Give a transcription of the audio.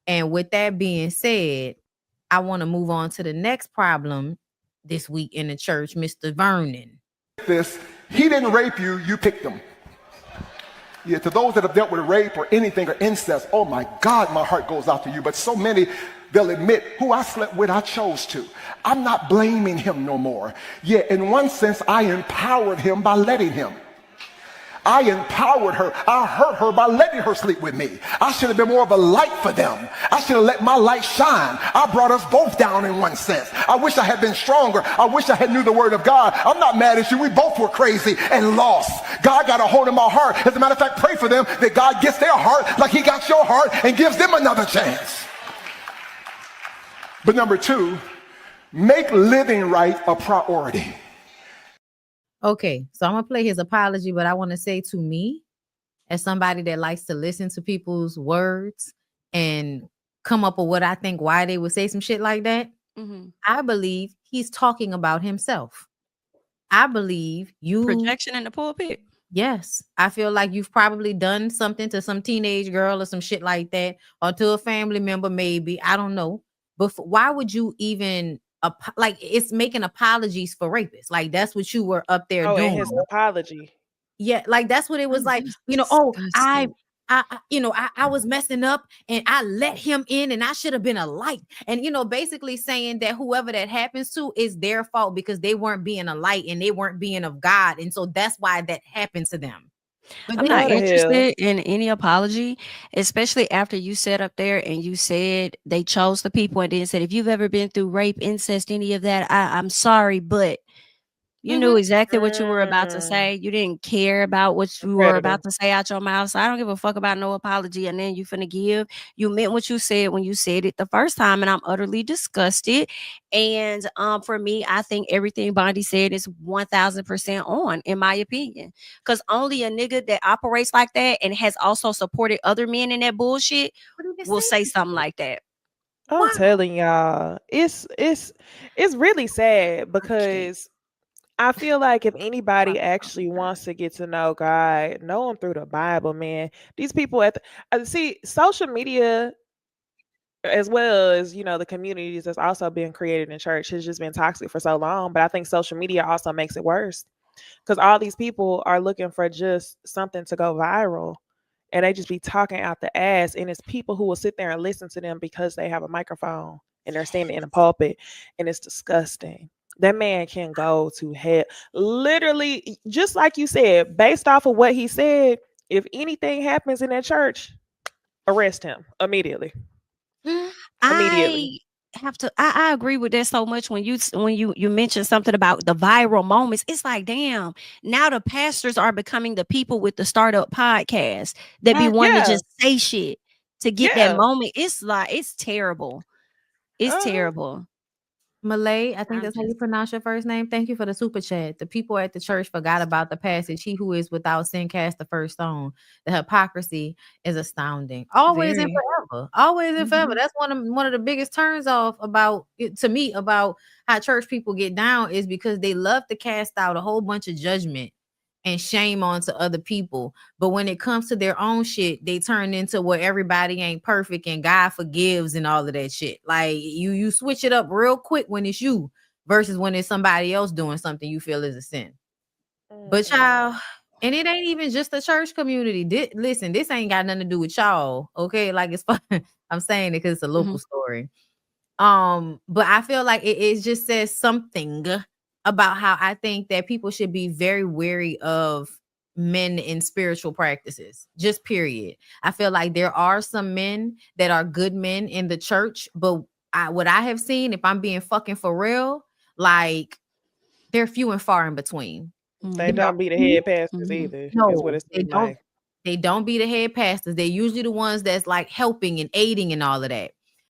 And with that being said, I want to move on to the next problem this week in the church, Mr. Vernon. This, he didn't rape you, you picked him. Yeah, to those that have dealt with rape or anything or incest, oh my God, my heart goes out to you. But so many, they'll admit, who I slept with, I chose to. I'm not blaming him no more. Yeah, in one sense, I empowered him by letting him. I empowered her. I hurt her by letting her sleep with me. I should have been more of a light for them. I should have let my light shine. I brought us both down in one sense. I wish I had been stronger. I wish I had knew the word of God. I'm not mad at you. We both were crazy and lost. God got a hold of my heart. As a matter of fact, pray for them that God gets their heart like he got your heart and gives them another chance. But number two, make living right a priority. Okay, so I'm going to play his apology, but I want to say to me, as somebody that likes to listen to people's words and come up with what I think why they would say some shit like that, I believe he's talking about himself. I believe you... Projection in the pulpit? Yes. I feel like you've probably done something to some teenage girl or some shit like that, or to a family member maybe. I don't know. But why would you even... like it's making apologies for rapists. Like that's what you were up there doing. His apology. Yeah, like that's what it was like. You know, I was messing up and I let him in and I should have been a light. And basically saying that whoever that happens to is their fault because they weren't being a light and they weren't being of God. And so that's why that happened to them. But I'm not interested in any apology, especially after you sat up there and you said they chose the people and then said, if you've ever been through rape, incest, any of that, I'm sorry, but you knew exactly what you were about to say. You didn't care about what you were about to say out your mouth. So I don't give a fuck about no apology. And then you finna give. You meant what you said when you said it the first time, and I'm utterly disgusted. And for me, I think everything Bondy said is 1000% on, in my opinion. Because only a nigga that operates like that and has also supported other men in that bullshit will say something like that. I'm telling y'all, it's really sad because I feel like if anybody actually wants to get to know God, know him through the Bible, man. These people see social media, as well as the communities that's also been created in church, has just been toxic for so long. But I think social media also makes it worse because all these people are looking for just something to go viral, and they just be talking out the ass. And it's people who will sit there and listen to them because they have a microphone and they're standing in a pulpit, and it's disgusting. That man can go to hell. Literally, just like you said, based off of what he said, if anything happens in that church, arrest him immediately. I agree with that so much when you mentioned something about the viral moments. It's like, damn, now the pastors are becoming the people with the startup podcast that be wanting to just say shit to get that moment. It's like, it's terrible. It's terrible. Malay, I think that's how you pronounce your first name. Thank you for the super chat. The people at the church forgot about the passage. He who is without sin cast the first stone. The hypocrisy is astounding. Always and forever. Always and forever. That's one of the biggest turns off about how church people get down, is because they love to cast out a whole bunch of judgment and shame onto other people. But when it comes to their own shit, they turn into where everybody ain't perfect and God forgives and all of that shit. Like you switch it up real quick when it's you versus when it's somebody else doing something you feel is a sin. But y'all, and it ain't even just the church community. Listen, this ain't got nothing to do with y'all. Okay. Like it's fun. I'm saying it because it's a local story. But I feel like it just says something about how I think that people should be very wary of men in spiritual practices, just period. I feel like there are some men that are good men in the church, but what I have seen, if I'm being fucking for real, like they're few and far in between. They don't be the head pastors either. No, is what it seems like. They don't be the head pastors. They're usually the ones that's like helping and aiding and all of that.